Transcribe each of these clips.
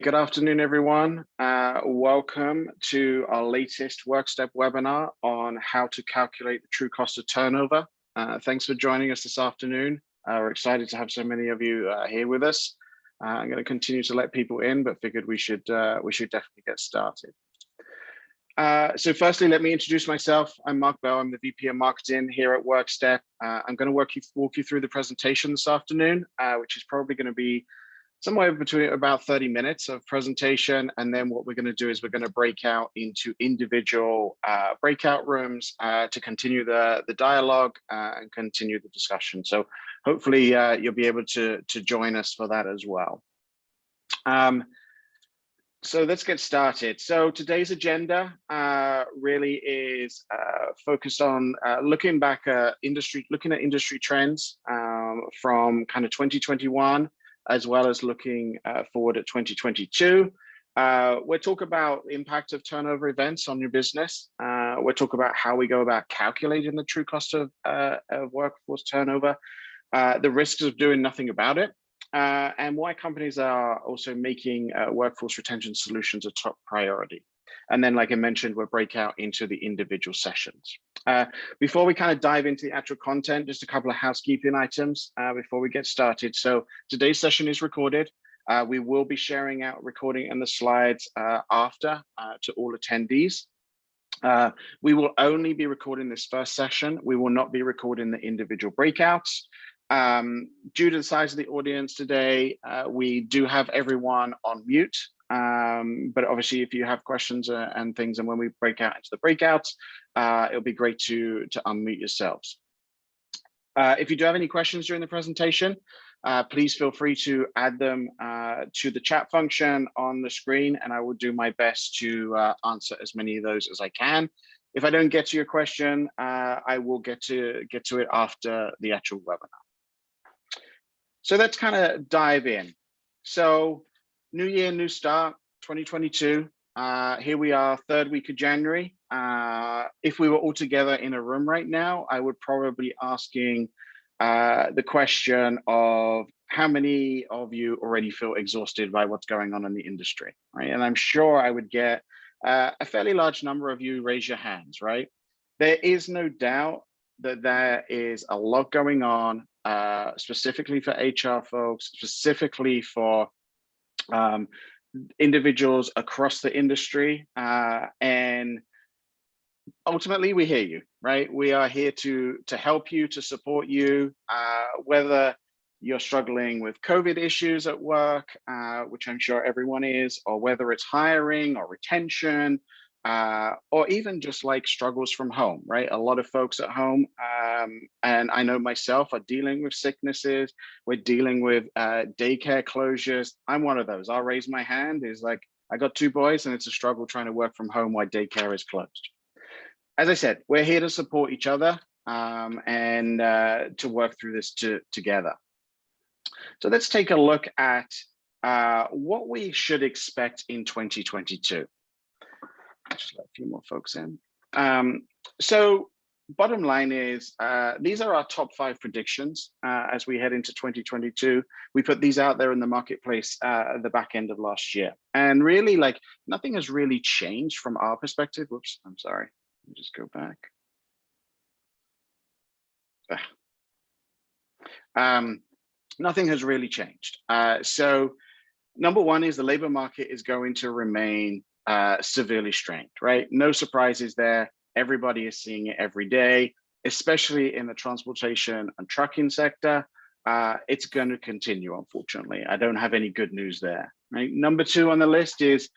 Good afternoon, everyone. Welcome to our latest WorkStep webinar on how to calculate the true cost of turnover. Thanks for joining us this afternoon. We're excited to have so many of you here with us. I'm going to continue to let people in, but figured we should definitely get started. So firstly, let me introduce myself. I'm Mark Bell. I'm the VP of Marketing here at WorkStep. I'm going to walk you through the presentation this afternoon, which is probably going to be somewhere between about 30 minutes of presentation. And then what we're going to do is we're going to break out into individual breakout rooms to continue the dialogue and continue the discussion. So hopefully you'll be able to join us for that as well. So let's get started. So today's agenda really is focused on looking back at industry trends from kind of 2021, as well as looking forward at 2022. We'll talk about the impact of turnover events on your business. We'll talk about how we go about calculating the true cost of workforce turnover, the risks of doing nothing about it, and why companies are also making workforce retention solutions a top priority. And then, like I mentioned, we'll break out into the individual sessions. Before we kind of dive into the actual content, just a couple of housekeeping items before we get started. So today's session is recorded. We will be sharing out recording and the slides after to all attendees. We will only be recording this first session. We will not be recording the individual breakouts. Due to the size of the audience today, we do have everyone on mute. But obviously, if you have questions and things, and when we break out into the breakouts, it'll be great to unmute yourselves. If you do have any questions during the presentation, please feel free to add them to the chat function on the screen, and I will do my best to answer as many of those as I can. If I don't get to your question, I will get to it after the actual webinar. So let's kind of dive in. So new year, new start, 2022. Here we are, third week of January. If we were all together in a room right now, I would probably be asking the question of how many of you already feel exhausted by what's going on in the industry, right? And I'm sure I would get a fairly large number of you raise your hands, right? There is no doubt that there is a lot going on, specifically for HR folks, specifically for individuals across the industry, and ultimately we hear you, right? We are here to help you, to support you, whether you're struggling with COVID issues at work, which I'm sure everyone is, or whether it's hiring or retention, or even just like struggles from home, right? A lot of folks at home, and I know myself, are dealing with sicknesses. We're dealing with daycare closures. I'm one of those. I'll raise my hand. Is like, I got 2 boys and it's a struggle trying to work from home while daycare is closed. As I said, we're here to support each other and to work through this together. So let's take a look at what we should expect in 2022. Just let a few more folks in. So bottom line is, these are our top 5 predictions as we head into 2022. We put these out there in the marketplace at the back end of last year. And really, like, nothing has really changed from our perspective. Whoops, I'm sorry. Let me just go back. Nothing has really changed. So number one is the labor market is going to remain severely strained, right? No surprises there. Everybody is seeing it every day, especially in the transportation and trucking sector. It's going to continue, unfortunately. I don't have any good news there, right? Number 2 on the list is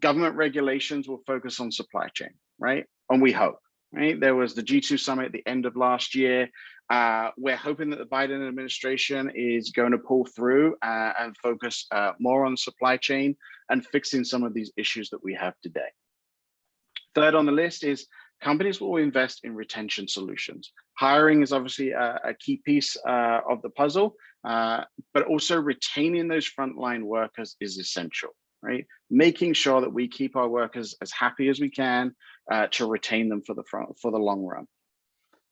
government regulations will focus on supply chain, right? And we hope, right? There was the G2 summit at the end of last year. We're hoping that the Biden administration is going to pull through and focus more on supply chain and fixing some of these issues that we have today. Third on the list is companies will invest in retention solutions. Hiring is obviously a key piece of the puzzle, but also retaining those frontline workers is essential, right? Making sure that we keep our workers as happy as we can to retain them for the long run.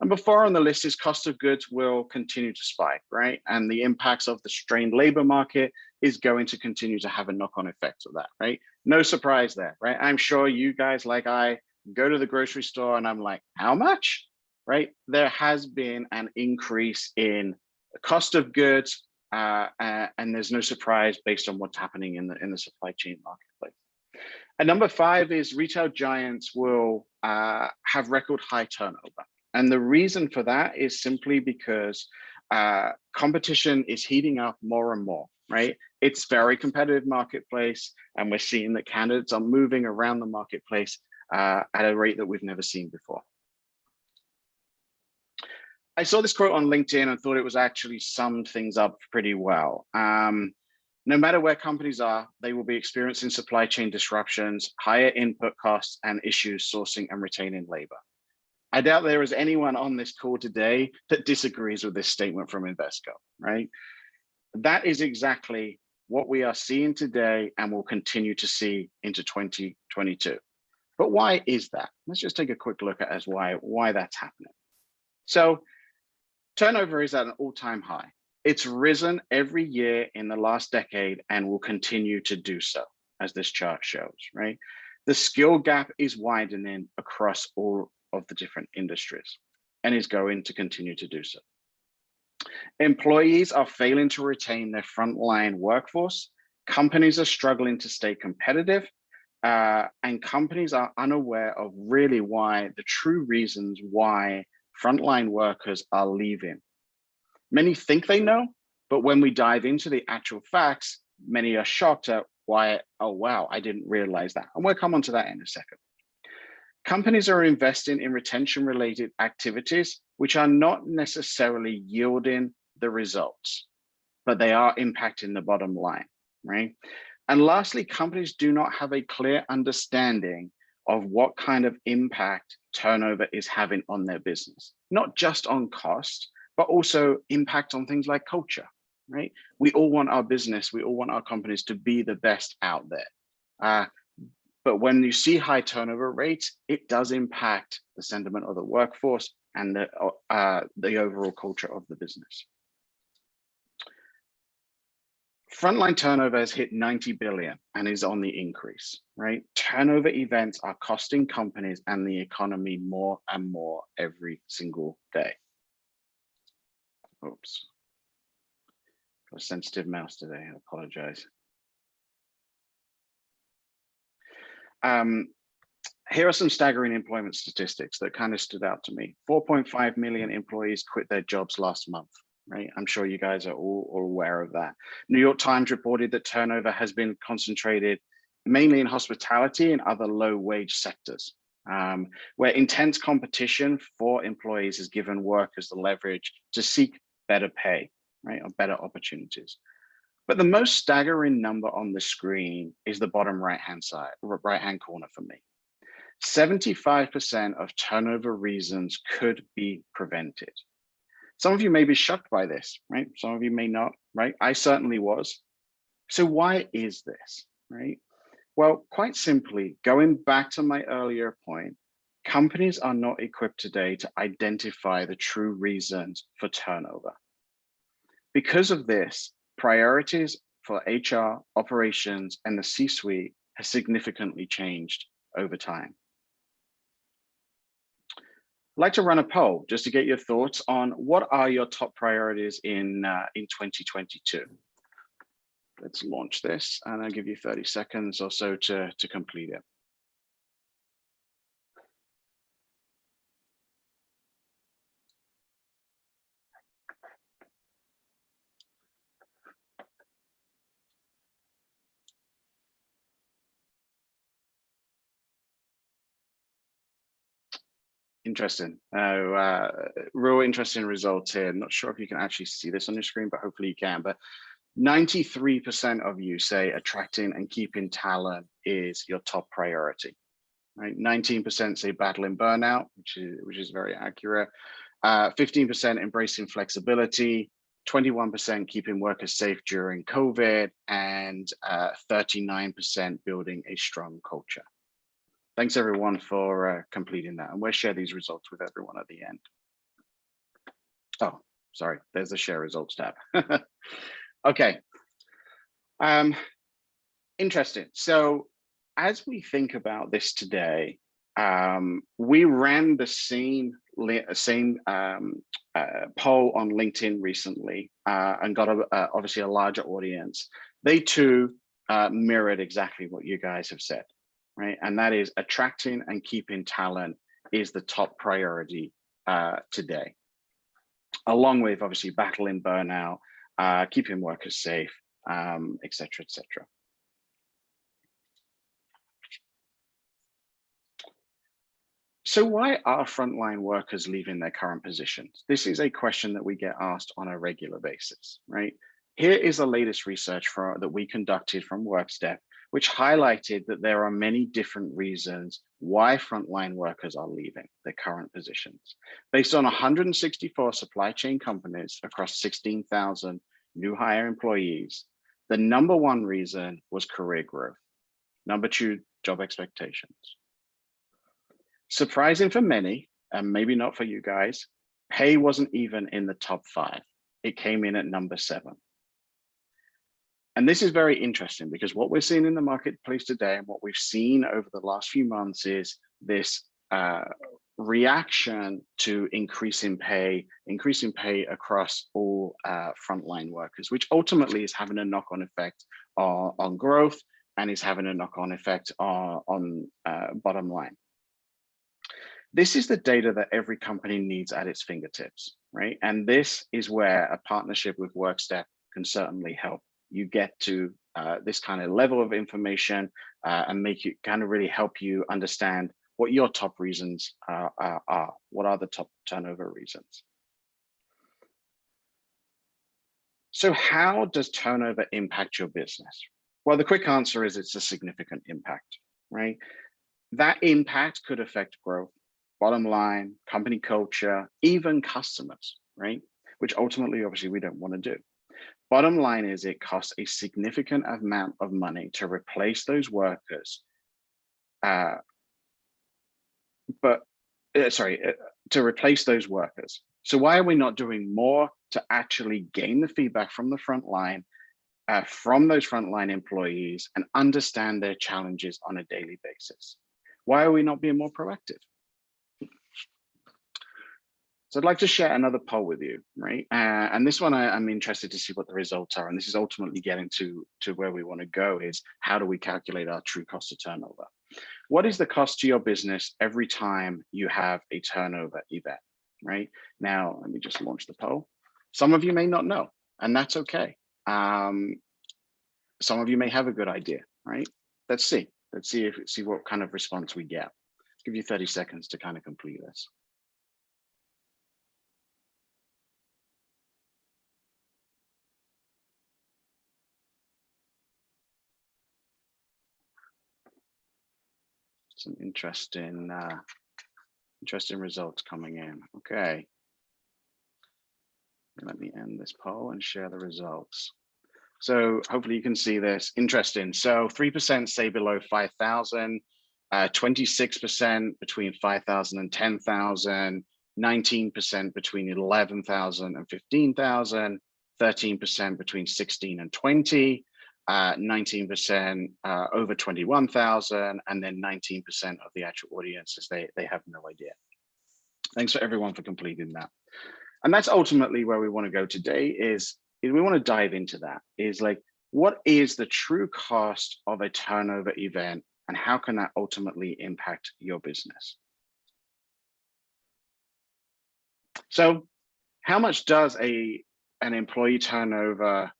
Number 4 on the list is cost of goods will continue to spike, right? And the impacts of the strained labor market is going to continue to have a knock-on effect of that, right? No surprise there, right? I'm sure you guys, like I, go to the grocery store and I'm like, how much, right? There has been an increase in the cost of goods, and there's no surprise based on what's happening in the supply chain marketplace. And number 5 is retail giants will have record high turnover. And the reason for that is simply because competition is heating up more and more, right? It's very competitive marketplace, and we're seeing that candidates are moving around the marketplace at a rate that we've never seen before. I saw this quote on LinkedIn and thought it was actually summed things up pretty well. No matter where companies are, they will be experiencing supply chain disruptions, higher input costs, and issues sourcing and retaining labor. I doubt there is anyone on this call today that disagrees with this statement from Invesco, right? That is exactly what we are seeing today and will continue to see into 2022. But why is that? Let's just take a quick look at why that's happening. So turnover is at an all-time high. It's risen every year in the last decade and will continue to do so, as this chart shows, right? The skill gap is widening across all of the different industries and is going to continue to do so. Employees are failing to retain their frontline workforce. Companies are struggling to stay competitive, and companies are unaware of really why the true reasons why frontline workers are leaving. Many think they know, but when we dive into the actual facts, many are shocked at why, oh, wow, I didn't realize that. And we'll come on to that in a second. Companies are investing in retention-related activities, which are not necessarily yielding the results, but they are impacting the bottom line, right? And lastly, companies do not have a clear understanding of what kind of impact turnover is having on their business, not just on cost, but also impact on things like culture, right? We all want our business, we all want our companies to be the best out there. But when you see high turnover rates, it does impact the sentiment of the workforce and the overall culture of the business. Frontline turnover has hit 90 billion and is on the increase, right? Turnover events are costing companies and the economy more and more every single day. Oops. Got a sensitive mouse today, I apologize. Here are some staggering employment statistics that kind of stood out to me. 4.5 million employees quit their jobs last month, right? I'm sure you guys are all aware of that. New York Times reported that turnover has been concentrated mainly in hospitality and other low-wage sectors, where intense competition for employees has given workers the leverage to seek better pay, right, or better opportunities. But the most staggering number on the screen is the bottom right-hand corner for me. 75% of turnover reasons could be prevented. Some of you may be shocked by this, right? Some of you may not, right? I certainly was. So why is this, right? Well, quite simply, going back to my earlier point, companies are not equipped today to identify the true reasons for turnover. Because of this, priorities for HR, operations, and the C-suite has significantly changed over time. I'd like to run a poll just to get your thoughts on what are your top priorities in 2022. Let's launch this and I'll give you 30 seconds or so to complete it. Interesting. Real interesting results here. I'm not sure if you can actually see this on your screen, but hopefully you can. But 93% of you say attracting and keeping talent is your top priority, right? 19% say battling burnout, which is very accurate. 15% embracing flexibility, 21% keeping workers safe during COVID, and 39% building a strong culture. Thanks everyone for completing that, and we'll share these results with everyone at the end. Oh, sorry, there's the share results tab. Okay, Um, Interesting. So as we think about this today, we ran the same poll on LinkedIn recently and got obviously a larger audience. They too mirrored exactly what you guys have said, right? And that is attracting and keeping talent is the top priority today, along with obviously battling burnout, keeping workers safe, et cetera, et cetera. So why are frontline workers leaving their current positions? This is a question that we get asked on a regular basis, right? Here is the latest research that we conducted from WorkStep, which highlighted that there are many different reasons why frontline workers are leaving their current positions. Based on 164 supply chain companies across 16,000 new hire employees, the number one reason was career growth. Number two, job expectations. Surprising for many, and maybe not for you guys, pay wasn't even in the top 5. It came in at number 7. And this is very interesting because what we're seeing in the marketplace today and what we've seen over the last few months is this reaction to increasing pay across all frontline workers, which ultimately is having a knock-on effect on growth and is having a knock-on effect on bottom line. This is the data that every company needs at its fingertips, right? And this is where a partnership with WorkStep can certainly help you get to this kind of level of information and make you kind of really help you understand what your top reasons are. What are the top turnover reasons? So how does turnover impact your business? Well, the quick answer is it's a significant impact, right? That impact could affect growth, bottom line, company culture, even customers, right? Which ultimately, obviously, we don't want to do. Bottom line is it costs a significant amount of money to replace those workers, to replace those workers. So why are we not doing more to actually gain the feedback from the front line, from those frontline employees and understand their challenges on a daily basis? Why are we not being more proactive? So I'd like to share another poll with you, right? And this one I'm interested to see what the results are. And this is ultimately getting to where we want to go is how do we calculate our true cost of turnover? What is the cost to your business every time you have a turnover event, right? Now, let me just launch the poll. Some of you may not know, and that's okay. Some of you may have a good idea, right? Let's see. Let's see what kind of response we get. I'll give you 30 seconds to kind of complete this. Some interesting results coming in. Okay. Let me end this poll and share the results. So hopefully you can see this. Interesting. So 3% say below 5,000, 26% between 5,000 and 10,000, 19% between 11,000 and 15,000, 13% between 16 and 20, 19% over 21,000, and then 19% of the actual audiences, they have no idea. Thanks for everyone for completing that. And that's ultimately where we want to go today is we want to dive into that, is like, what is the true cost of a turnover event and how can that ultimately impact your business? So how much does employee turnover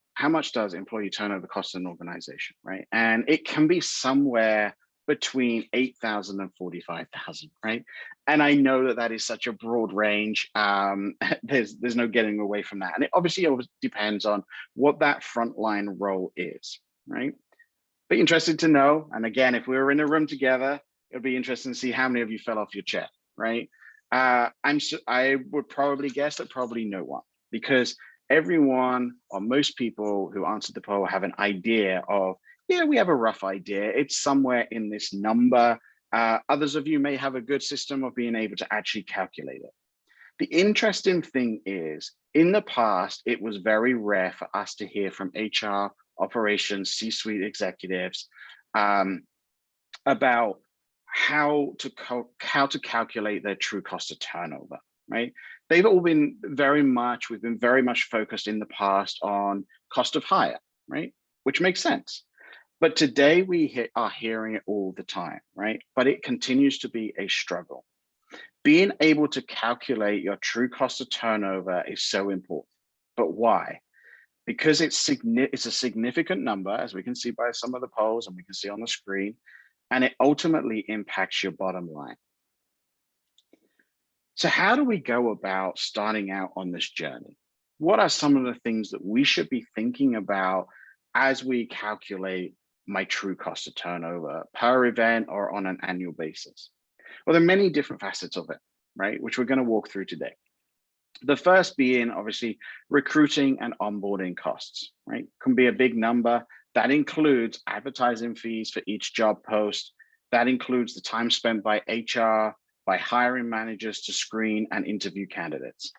cost an organization, right? And it can be somewhere between 8,000 and 45,000, right? And I know that is such a broad range. There's no getting away from that. And it obviously always depends on what that frontline role is, right? Be interested to know. And again, if we were in a room together, it'll be interesting to see how many of you fell off your chair, right? I would probably guess that probably no one, because everyone or most people who answered the poll have an idea of, yeah, we have a rough idea. It's somewhere in this number. Others of you may have a good system of being able to actually calculate it. The interesting thing is, in the past, it was very rare for us to hear from HR operations, C-suite executives, about how to calculate their true cost of turnover, right? They've all been we've been very much focused in the past on cost of hire, right? Which makes sense. But today we are hearing it all the time, right? But it continues to be a struggle. Being able to calculate your true cost of turnover is so important. But why? Because it's a significant number, as we can see by some of the polls and we can see on the screen, and it ultimately impacts your bottom line. So how do we go about starting out on this journey? What are some of the things that we should be thinking about as we calculate my true cost of turnover per event or on an annual basis? Well, there are many different facets of it, right? Which we're going to walk through today. The first being obviously recruiting and onboarding costs, right? Can be a big number. That includes advertising fees for each job post. That includes the time spent by HR, by hiring managers to screen and interview candidates.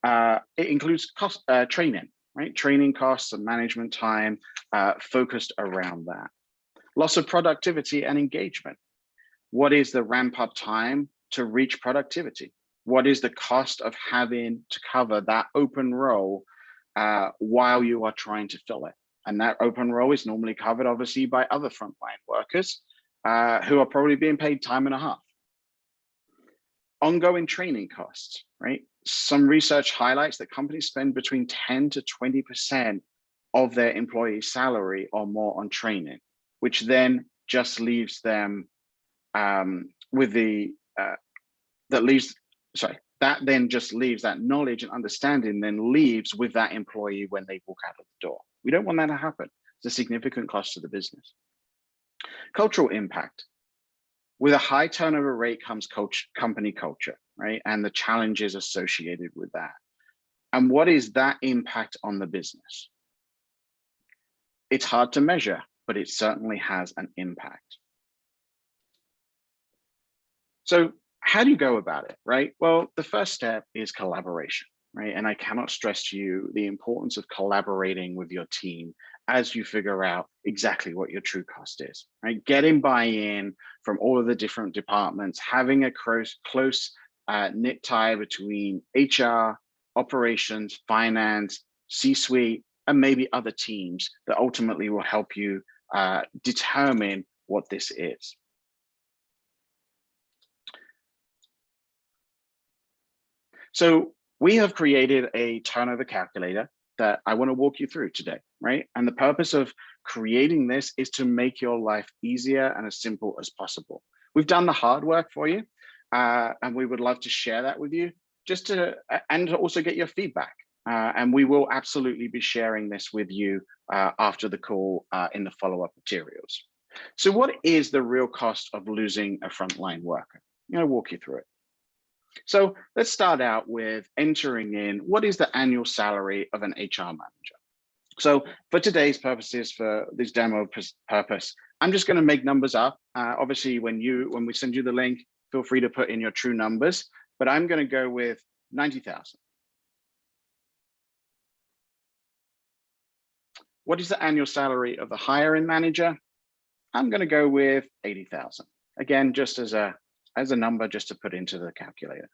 It includes cost training, right? Training costs and management time focused around that. Loss of productivity and engagement. What is the ramp up time to reach productivity? What is the cost of having to cover that open role while you are trying to fill it? And that open role is normally covered obviously by other frontline workers who are probably being paid time and a half. Ongoing training costs, right? Some research highlights that companies spend between 10 to 20% of their employee salary or more on training, which then just leaves them with the, that then just leaves that knowledge and understanding then leaves with that employee when they walk out of the door. We don't want that to happen. It's a significant cost to the business. Cultural impact. With a high turnover rate comes company culture, right? And the challenges associated with that. And what is that impact on the business? It's hard to measure, but it certainly has an impact. So how do you go about it, right? Well, the first step is collaboration, right? And I cannot stress to you the importance of collaborating with your team as you figure out exactly what your true cost is, right? Getting buy-in from all of the different departments, having a close knit tie between HR, operations, finance, C-suite, and maybe other teams that ultimately will help you determine what this is. So we have created a turnover calculator that I want to walk you through today, right? And the purpose of creating this is to make your life easier and as simple as possible. We've done the hard work for you, and we would love to share that with you, just to, and to also get your feedback. And we will absolutely be sharing this with you after the call in the follow-up materials. So what is the real cost of losing a frontline worker? I'm going to walk you through it. So let's start out with entering in what is the annual salary of an HR manager. So for today's purposes, for this demo purpose, I'm just going to make numbers up. Obviously, when we send you the link, feel free to put in your true numbers, but I'm going to go with 90,000. What is the annual salary of the hiring manager? I'm going to go with 80,000. Again, just as a number just to put into the calculator.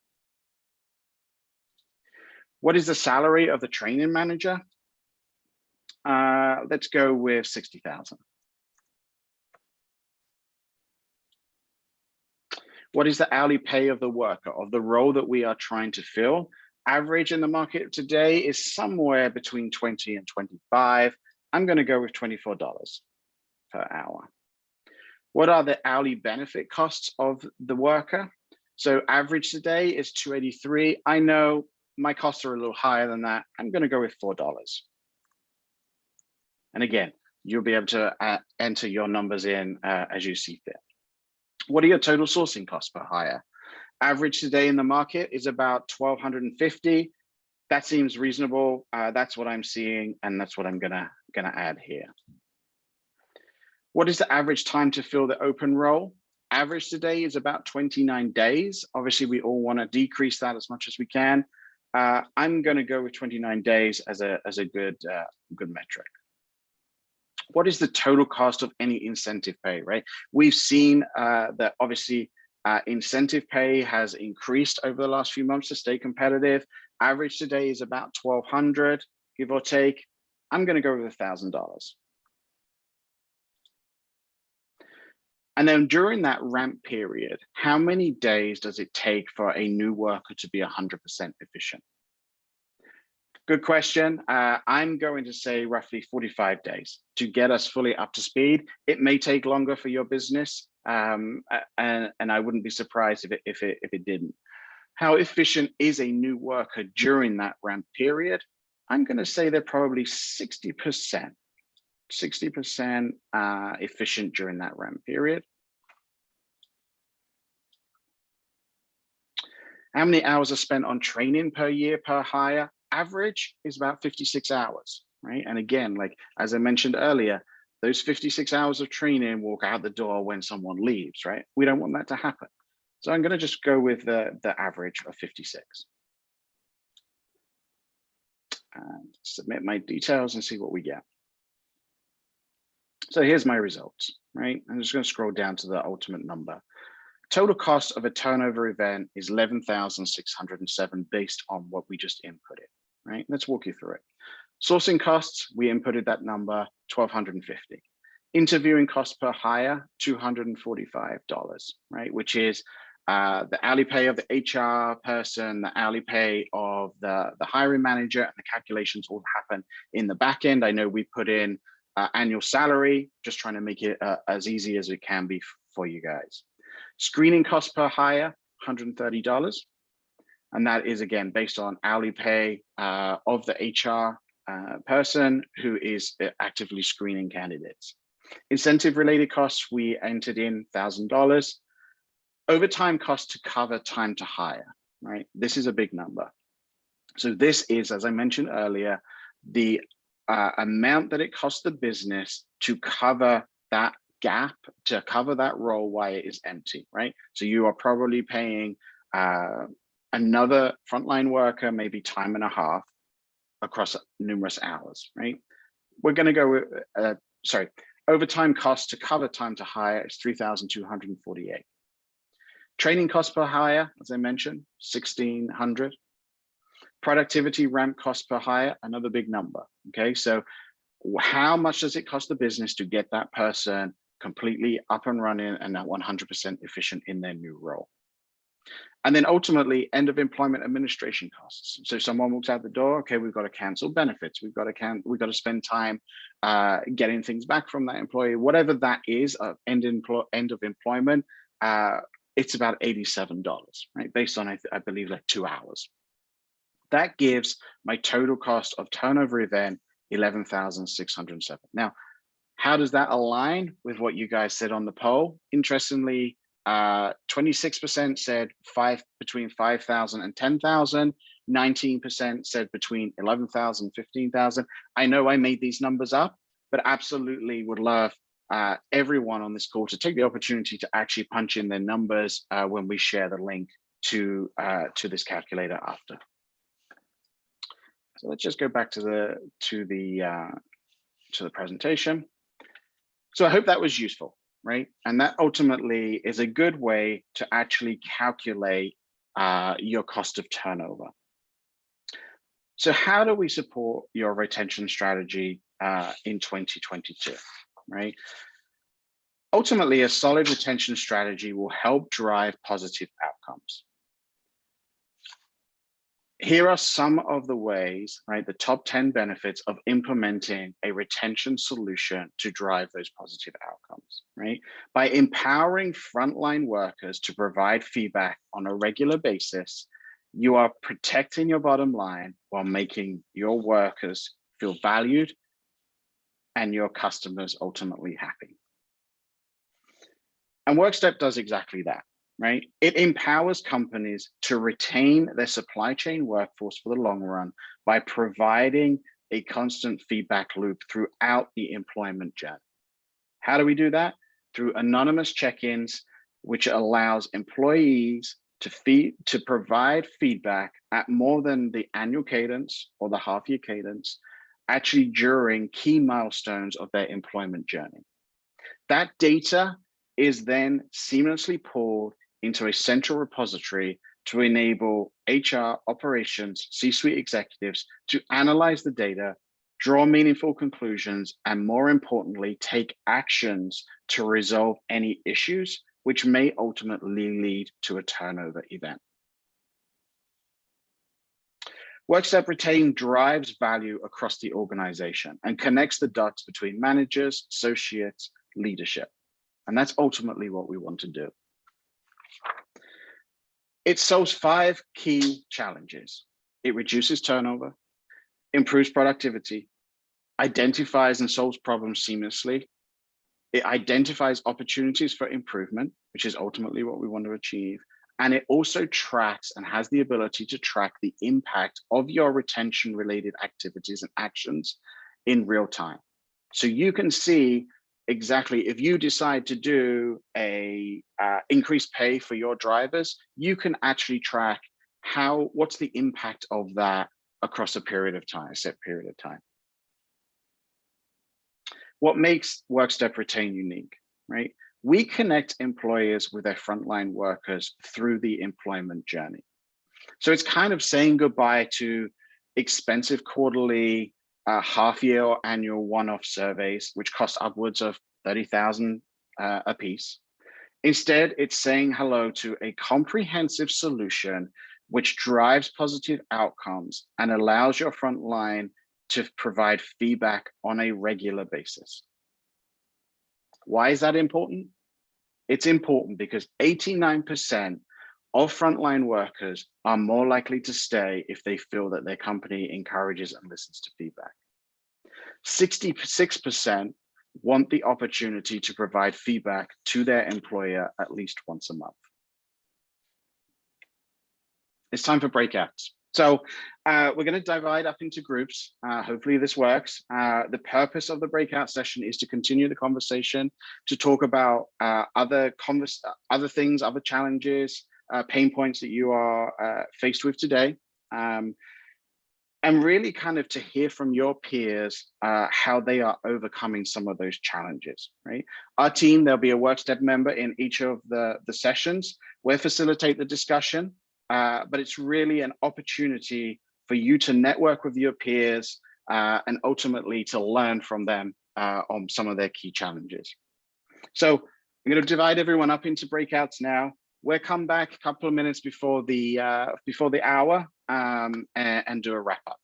What is the salary of the training manager? Let's go with 60,000. What is the hourly pay of the worker, of the role that we are trying to fill? Average in the market today is somewhere between 20 and 25. I'm going to go with $24 per hour. What are the hourly benefit costs of the worker? So average today is $283. I know my costs are a little higher than that. I'm going to go with $4. And again, you'll be able to enter your numbers in as you see fit. What are your total sourcing costs per hire? Average today in the market is about $1,250. That seems reasonable. That's what I'm seeing, and that's what I'm gonna add here. What is the average time to fill the open role? Average today is about 29 days. Obviously, we all want to decrease that as much as we can. I'm going to go with 29 days as a good good metric. What is the total cost of any incentive pay, right? We've seen that obviously incentive pay has increased over the last few months to stay competitive. Average today is about $1,200, give or take. I'm going to go with $1,000. And then during that ramp period, how many days does it take for a new worker to be 100% efficient? Good question. I'm going to say roughly 45 days to get us fully up to speed. It may take longer for your business, and I wouldn't be surprised if it didn't. How efficient is a new worker during that ramp period? I'm going to say they're probably 60% efficient during that ramp period. How many hours are spent on training per year per hire? Average is about 56 hours, right? And again, like as I mentioned earlier, those 56 hours of training walk out the door when someone leaves, right? We don't want that to happen. So I'm going to just go with the average of 56. And submit my details and see what we get. So here's my results, right? I'm just going to scroll down to the ultimate number. Total cost of a turnover event is $11,607 based on what we just inputted, right? Let's walk you through it. Sourcing costs, we inputted that number, $1,250. Interviewing cost per hire, $245, right? Which is the hourly pay of the HR person, the hourly pay of the hiring manager, and the calculations all happen in the back end. I know we put in annual salary, just trying to make it as easy as it can be for you guys. Screening cost per hire, $130. And that is, again, based on hourly pay of the HR person who is actively screening candidates. Incentive related costs, we entered in $1,000. Overtime cost to cover time to hire, right? This is a big number. So this is, as I mentioned earlier, the amount that it costs the business to cover that gap, to cover that role while it is empty, right? So you are probably paying another frontline worker maybe time and a half across numerous hours, right? We're going to go with, overtime cost to cover time to hire is $3,248. Training cost per hire, as I mentioned, $1,600. Productivity ramp cost per hire, another big number, okay? So how much does it cost the business to get that person completely up and running and now 100% efficient in their new role? And then ultimately, end of employment administration costs. So someone walks out the door, okay, we've got to cancel benefits. We've got to spend time getting things back from that employee, whatever that is, end of employment, it's about $87, right? Based on, I believe, like 2 hours. That gives my total cost of turnover event, $11,607. Now, how does that align with what you guys said on the poll? Interestingly, 26% said between 5,000 and 10,000. 19% said between 11,000 and 15,000. I know I made these numbers up, but absolutely would love everyone on this call to take the opportunity to actually punch in their numbers when we share the link to this calculator after. So let's just go back to the presentation. So I hope that was useful, right? And that ultimately is a good way to actually calculate your cost of turnover. So how do we support your retention strategy in 2022, right? Ultimately, a solid retention strategy will help drive positive outcomes. Here are some of the ways, right, the top 10 benefits of implementing a retention solution to drive those positive outcomes, right? By empowering frontline workers to provide feedback on a regular basis, you are protecting your bottom line while making your workers feel valued and your customers ultimately happy. And WorkStep does exactly that. Right? It empowers companies to retain their supply chain workforce for the long run by providing a constant feedback loop throughout the employment journey. How do we do that? Through anonymous check-ins, which allows employees to provide feedback at more than the annual cadence or the half-year cadence actually during key milestones of their employment journey. That data is then seamlessly pulled into a central repository to enable HR, operations, C-suite executives to analyze the data, draw meaningful conclusions, and more importantly, take actions to resolve any issues, which may ultimately lead to a turnover event. WorkStep Retain drives value across the organization and connects the dots between managers, associates, leadership. And that's ultimately what we want to do. It solves 5 key challenges. It reduces turnover, improves productivity, identifies and solves problems seamlessly. It identifies opportunities for improvement, which is ultimately what we want to achieve. And it also tracks and has the ability to track the impact of your retention related activities and actions in real time. So you can see exactly if you decide to do a increased pay for your drivers, you can actually track what's the impact of that across a period of time, a set period of time. What makes WorkStep Retain unique, right? We connect employers with their frontline workers through the employment journey. So it's kind of saying goodbye to expensive quarterly, half-year or annual one-off surveys, which cost upwards of $30,000 a piece. Instead, it's saying hello to a comprehensive solution which drives positive outcomes and allows your frontline to provide feedback on a regular basis. Why is that important? It's important because 89% of frontline workers are more likely to stay if they feel that their company encourages and listens to feedback. 66% want the opportunity to provide feedback to their employer at least once a month. It's time for breakouts. So we're going to divide up into groups. Hopefully this works. The purpose of the breakout session is to continue the conversation, to talk about other things, other challenges, pain points that you are faced with today. And really kind of to hear from your peers how they are overcoming some of those challenges, right? Our team, there'll be a WorkStep member in each of the sessions. We'll facilitate the discussion. But it's really an opportunity for you to network with your peers and ultimately to learn from them on some of their key challenges. So I'm going to divide everyone up into breakouts now. We'll come back a couple of minutes before the hour and do a wrap up.